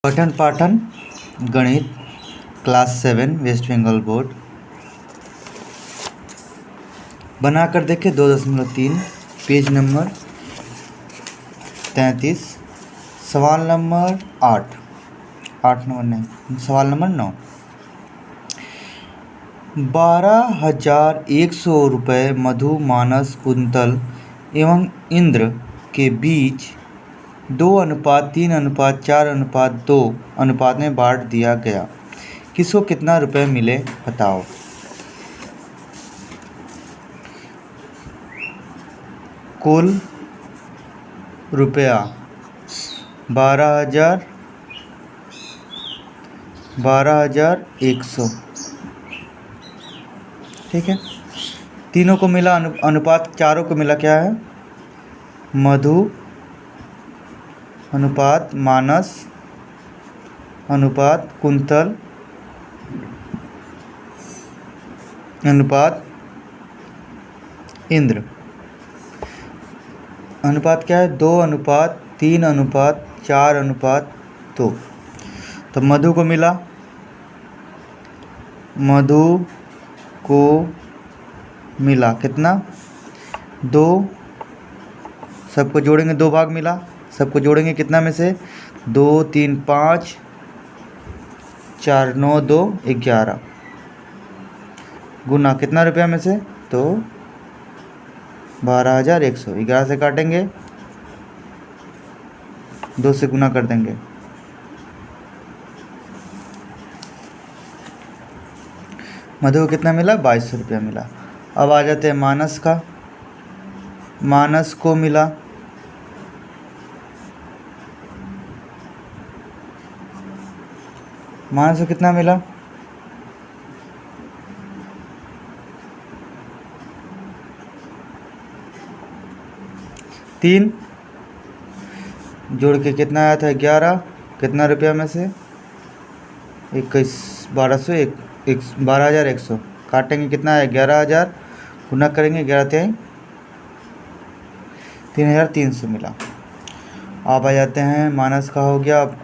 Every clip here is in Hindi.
पठन पाठन गणित क्लास 7 वेस्ट बंगाल बोर्ड बनाकर देखें 2.3 पेज नंबर 33 सवाल नंबर 8 नंबर नहीं सवाल नंबर 9 12,100 रुपये मधु मानस कुंतल एवं इंद्र के बीच 2:3:4:2 अनुपात में बांट दिया गया। किसको कितना रुपए मिले बताओ। कुल रुपया 12,100 ठीक है। तीनों को मिला अनुपात चारों को मिला क्या है मधु अनुपात मानस अनुपात कुंतल अनुपात इंद्र अनुपात क्या है 2:3:4:2। तो मधु को मिला कितना 2 सबको जोड़ेंगे 2 भाग मिला सबको जोड़ेंगे कितना में से 2 3 5 4 9 2 11 गुना कितना रुपया में से तो 12,100 11 से काटेंगे 2 से गुना कर देंगे मधु को कितना मिला 2200 रुपया मिला। अब आ जाते हैं मानस का मानस को मिला मानस को कितना मिला 3 जोड़ के कितना आया था 11 कितना रुपया में से 12,100 काटेंगे कितना है 11,000 गुना करेंगे 11 3,300 मिला। अब आ जाते हैं मानस का हो गया। अब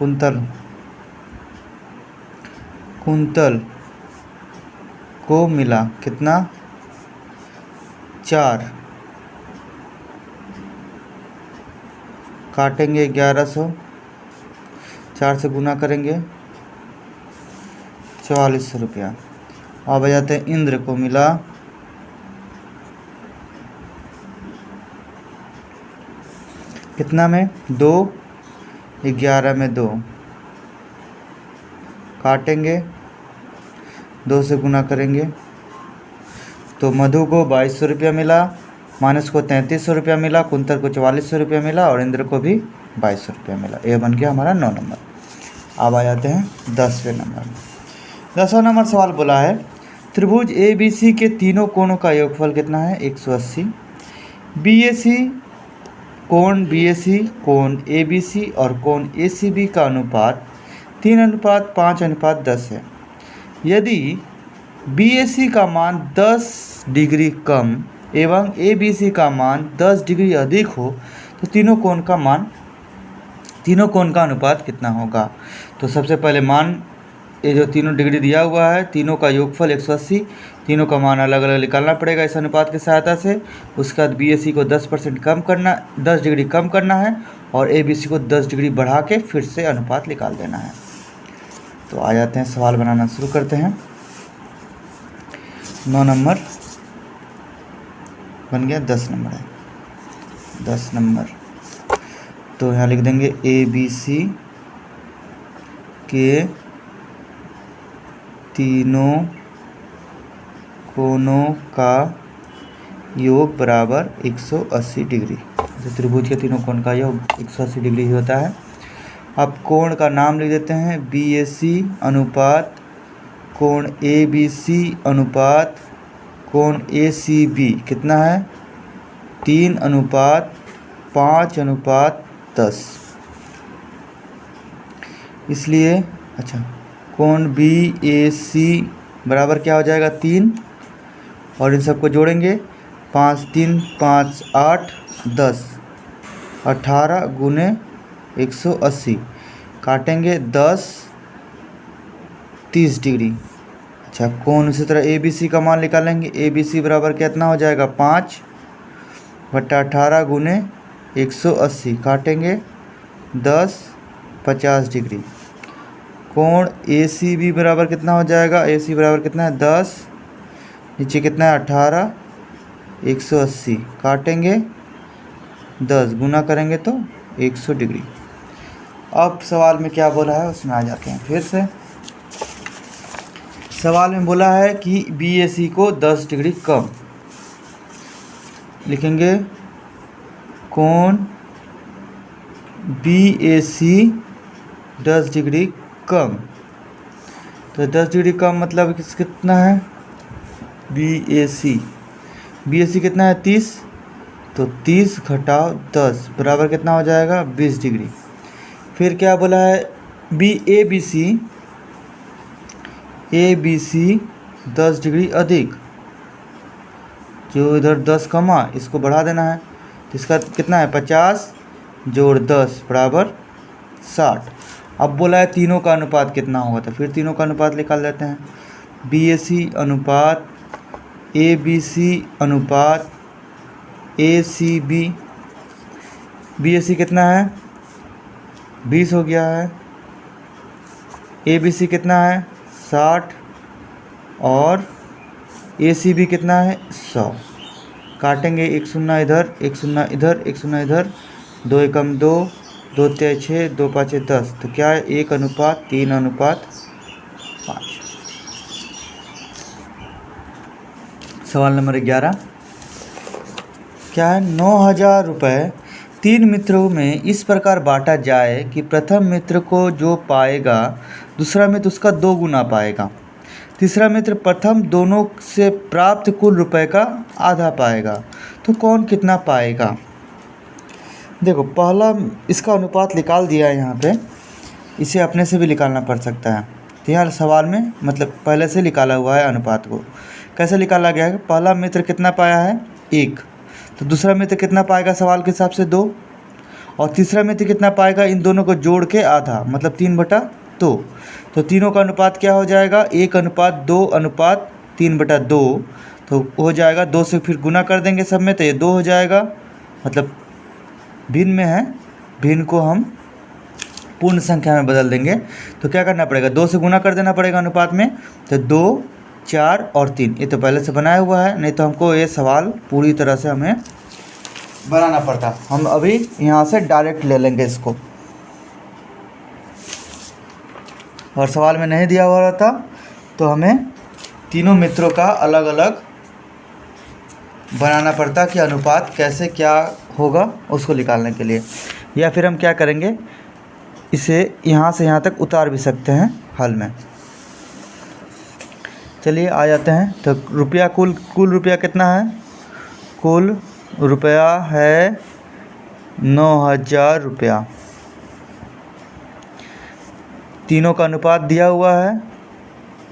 कुंतल को मिला कितना 4 काटेंगे 1100 4 से गुना करेंगे 4400 रुपया। अब आ जाते हैं इंद्र को मिला कितना में 2 11 में 2 काटेंगे 2 से गुना करेंगे तो मधु को 2200 रुपया मिला मानस को 3300 रुपया मिला कुंतल को 4400 रुपया मिला और इंद्र को भी 2200 रुपया मिला। ये बन गया हमारा 9 नंबर। अब आ जाते हैं 10वें नंबर। 10वां नंबर सवाल बोला है त्रिभुज ABC के तीनों कोणों का योगफल कितना है 180। कोण BAC कोण ABC और कोण ACB का अनुपात 3:5:10 है। यदि BAC का मान 10 डिग्री कम एवं ABC का मान 10 डिग्री अधिक हो तो तीनों कोण का अनुपात कितना होगा। तो सबसे पहले मान ये जो तीनों डिग्री दिया हुआ है तीनों का योगफल 180 तीनों का मान अलग अलग निकालना पड़ेगा इस अनुपात की सहायता से। उसके बाद BAC को 10 डिग्री कम करना है और ABC को 10 डिग्री बढ़ा के फिर से अनुपात निकाल देना है। तो आ जाते हैं सवाल बनाना शुरू करते हैं। 9 नंबर बन गया 10 नंबर है 10 नंबर। तो यहाँ लिख देंगे ABC के तीनों कोणों का योग बराबर 180 डिग्री। तो त्रिभुज के तीनों कोण का योग 180 डिग्री ही होता है। अब कोण का नाम लिख देते हैं BAC अनुपात कोण ABC अनुपात कोण ACB कितना है 3:5:10। इसलिए अच्छा कोण BAC बराबर क्या हो जाएगा 3 और इन सबको जोड़ेंगे 5 3 5 8 10 18 × 180 काटेंगे 10 30 डिग्री। अच्छा, कोण उसी तरह ए बी सी का मान निकालेंगे। ए बी सी बराबर कितना हो जाएगा 5/18 गुने 180, काटेंगे 10 50 डिग्री। कोण ए सी बी बराबर कितना हो जाएगा, ए सी बराबर कितना है 10, नीचे कितना है 18, 180, काटेंगे 10, गुना करेंगे तो 100 डिग्री। अब सवाल में क्या बोला है उसमें आ जाते हैं फिर से। सवाल में बोला है कि बी ए सी को 10 डिग्री कम, लिखेंगे कोण बी ए सी 10 डिग्री कम। तो 10 डिग्री कम मतलब कितना है, बी ए सी कितना है 30, तो 30 घटाओ 10 बराबर कितना हो जाएगा 20 डिग्री। फिर क्या बोला है, ए बी सी 10 डिग्री अधिक, जो इधर 10 कमा इसको बढ़ा देना है, तो इसका कितना है 50 जोड़ 10 बराबर 60। अब बोला है तीनों का अनुपात कितना होगा, तो फिर तीनों का अनुपात निकाल लेते हैं। बी ए सी अनुपात ए बी सी अनुपात ए सी बी। बी ए सी कितना है 20 हो गया है, ए बी सी कितना है 60 और ए सी बी कितना है 100। काटेंगे एक शून्य इधर, एक शून्य इधर, एक शून्य इधर, 2 एकम 2, 2 तिया 6, 2 पाँचे 10, तो क्या है 1:3:5। सवाल नंबर 11 क्या है, 9,000 रुपये 3 मित्रों में इस प्रकार बांटा जाए कि प्रथम मित्र को जो पाएगा दूसरा मित्र उसका 2 गुना पाएगा, तीसरा मित्र प्रथम दोनों से प्राप्त कुल रुपए का आधा पाएगा, तो कौन कितना पाएगा। देखो पहला इसका अनुपात निकाल दिया है यहाँ पे, इसे अपने से भी निकालना पड़ सकता है। तो यहाँ सवाल में मतलब पहले से निकाला हुआ है अनुपात को। कैसे निकाला गया है, पहला मित्र कितना पाया है 1, तो दूसरा मित्र कितना पाएगा सवाल के हिसाब से 2, और तीसरा मित्र कितना पाएगा, इन दोनों को जोड़ के आधा मतलब 3/2। तो तीनों का अनुपात क्या हो जाएगा 1:2:3/2, तो हो जाएगा 2 से फिर गुना कर देंगे सब में, तो ये 2 हो जाएगा, मतलब भिन्न में है, भिन्न को हम पूर्ण संख्या में बदल देंगे। तो क्या करना पड़ेगा 2 से गुना कर देना पड़ेगा अनुपात में, तो 2 4 और 3, ये तो पहले से बनाया हुआ है, नहीं तो हमको ये सवाल पूरी तरह से हमें बनाना पड़ता। हम अभी यहाँ से डायरेक्ट ले लेंगे इसको, और सवाल में नहीं दिया हुआ रहता तो हमें तीनों मित्रों का अलग अलग बनाना पड़ता कि अनुपात कैसे क्या होगा उसको निकालने के लिए। या फिर हम क्या करेंगे, इसे यहाँ से यहाँ तक उतार भी सकते हैं हल में। चलिए आ जाते हैं। तो रुपया कुल रुपया कितना है, कुल रुपया है 9,000 रुपया। तीनों का अनुपात दिया हुआ है,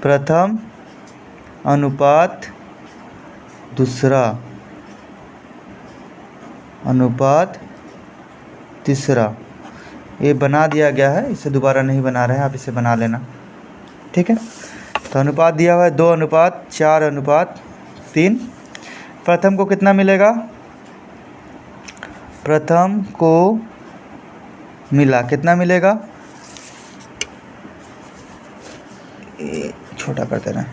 प्रथम अनुपात दूसरा अनुपात तीसरा, ये बना दिया गया है, इसे दोबारा नहीं बना रहे हैं, आप इसे बना लेना, ठीक है। तो अनुपात दिया हुआ है 2:4:3। प्रथम को कितना मिलेगा, प्रथम को मिला कितना मिलेगा, छोटा करते हैं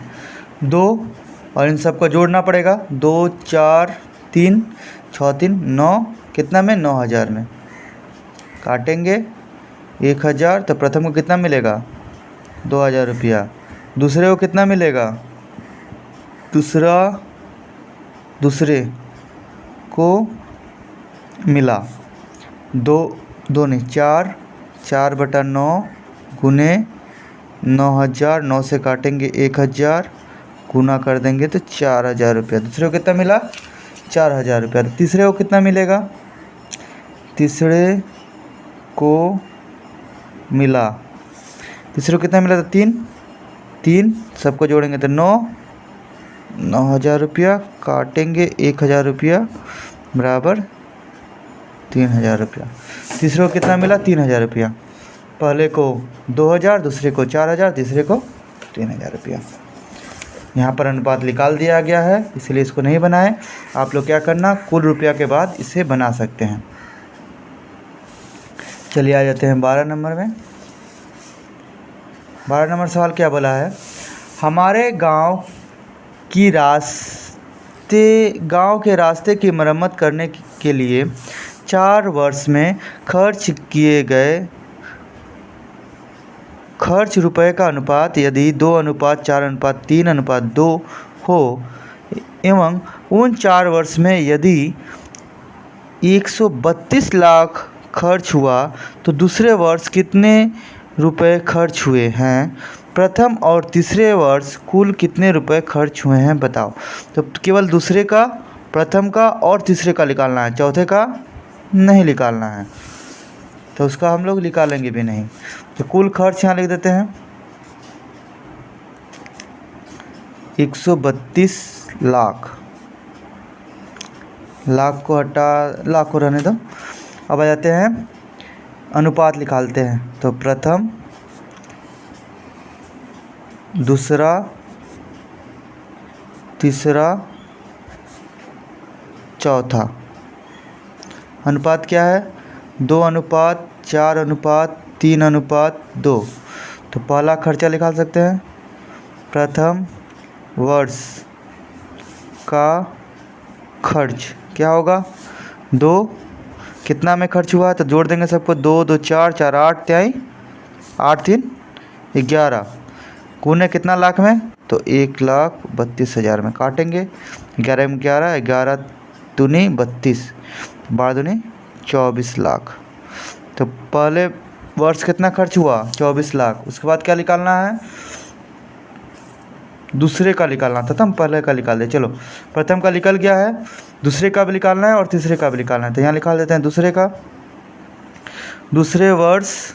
2, और इन सबको जोड़ना पड़ेगा, 2 4 3 6 3 9, कितना में 9,000 में, काटेंगे 1,000, तो प्रथम को कितना मिलेगा 2,000 रुपया, दूसरे को कितना मिलेगा, दूसरे को मिला 4/9 गुने 9,000, 9 से काटेंगे 1,000, गुना कर देंगे तो 4,000 रुपया। दूसरे को कितना मिला 4,000 रुपया। तीसरे को कितना मिलेगा, तीसरे को मिला कितना मिला था 3, सबको जोड़ेंगे तो 9,000 रुपया, काटेंगे 1,000 रुपया बराबर 3,000 रुपया। तीसरे को कितना मिला 3,000 रुपया, पहले को 2000, दूसरे को 4000, तीसरे को 3000 रुपया। यहाँ पर अनुपात निकाल दिया गया है, इसलिए इसको नहीं बनाए। आप लोग क्या करना, कुल रुपया के बाद इसे बना सकते हैं। चलिए आ जाते हैं 12 नंबर में। 12 नंबर सवाल क्या बोला है, हमारे गांव के रास्ते की मरम्मत करने के लिए 4 वर्ष में खर्च किए गए खर्च रुपए का अनुपात यदि 2:4:3:2 हो एवं उन 4 वर्ष में यदि 132 लाख खर्च हुआ तो दूसरे वर्ष कितने रुपए खर्च हुए हैं? प्रथम और तीसरे वर्ष कुल कितने रुपए खर्च हुए हैं बताओ। तो केवल दूसरे का, प्रथम का और तीसरे का निकालना है, चौथे का नहीं निकालना है, तो उसका हम लोग निकालेंगे भी नहीं। तो कुल खर्च यहाँ लिख देते हैं 132 लाख। लाख को हटा, लाख को रहने दो। अब आ जाते हैं अनुपात निकालते हैं। तो प्रथम, दूसरा, तीसरा, चौथा। अनुपात क्या है, 2:4:3:2। तो पहला खर्चा निकाल सकते हैं, प्रथम वर्ष का खर्च क्या होगा, 2 कितना में खर्च हुआ है तो जोड़ देंगे सबको, 2 2 4 4 8 8 3 11 गुने कितना लाख में, तो 1,32,000 में काटेंगे। 11 में 11, 11 दूनी 32, 12 दूनी 24 लाख। तो पहले वर्ष कितना खर्च हुआ, 24 लाख। उसके बाद क्या निकालना है, दूसरे का निकालना था, तो हम पहले का निकाल दे। चलो प्रथम का निकल गया है, दूसरे का भी निकालना है और तीसरे का भी निकालना है। तो यहाँ निकाल देते हैं दूसरे का। दूसरे वर्ष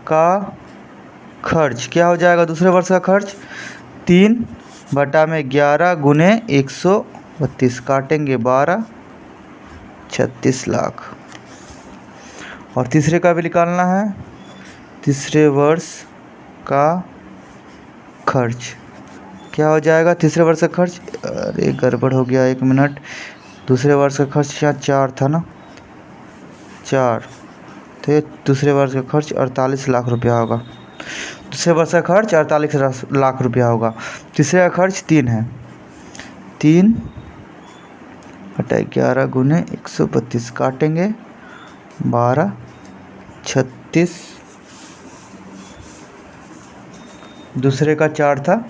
का खर्च क्या हो जाएगा, दूसरे वर्ष का खर्च 3/11 गुने 132 काटेंगे 12, 36 लाख। और तीसरे का भी निकालना है, तीसरे वर्ष का खर्च क्या हो जाएगा, तीसरे वर्ष का खर्च, अरे गड़बड़ हो गया, 1 मिनट। दूसरे वर्ष का खर्च यहाँ 4 था ना, 4, तो ये दूसरे वर्ष का खर्च 48 लाख रुपया होगा। दूसरे वर्ष का खर्च 48 लाख रुपया होगा। तीसरे का खर्च 3 है, 3/11 गुने 132 काटेंगे 12, 36। दूसरे का 4 था,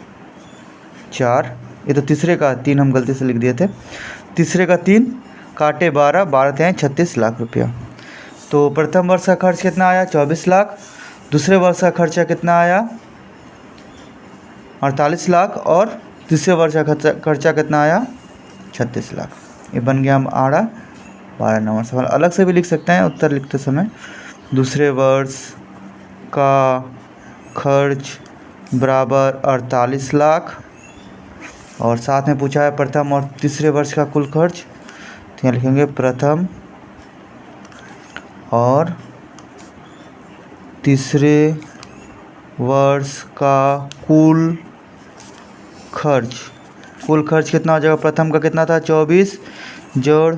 4, ये तो तीसरे का 3 हम गलती से लिख दिए थे। तीसरे का 3 काटे 12, 12 थे 36 लाख रुपया। तो प्रथम वर्ष का खर्च कितना आया, 24 लाख। दूसरे वर्ष का खर्चा कितना आया, 48 लाख। और तीसरे वर्ष का खर्चा कितना आया, 36 लाख। ये बन गया हम 12 नंबर सवाल। अलग से भी लिख सकते हैं उत्तर लिखते समय। दूसरे वर्ष का खर्च बराबर 48 लाख, और साथ में पूछा है प्रथम और तीसरे वर्ष का कुल खर्च। तो यहाँ लिखेंगे प्रथम और तीसरे वर्ष का कुल खर्च। कुल खर्च कितना हो जाएगा, प्रथम का कितना था 24 जोड़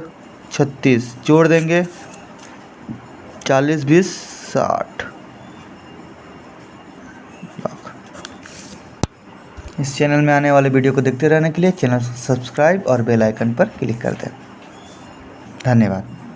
36, जोड़ देंगे 40 20 60 लाख। इस चैनल में आने वाले वीडियो को देखते रहने के लिए चैनल सब्सक्राइब और बेल आइकन पर क्लिक कर दें। धन्यवाद।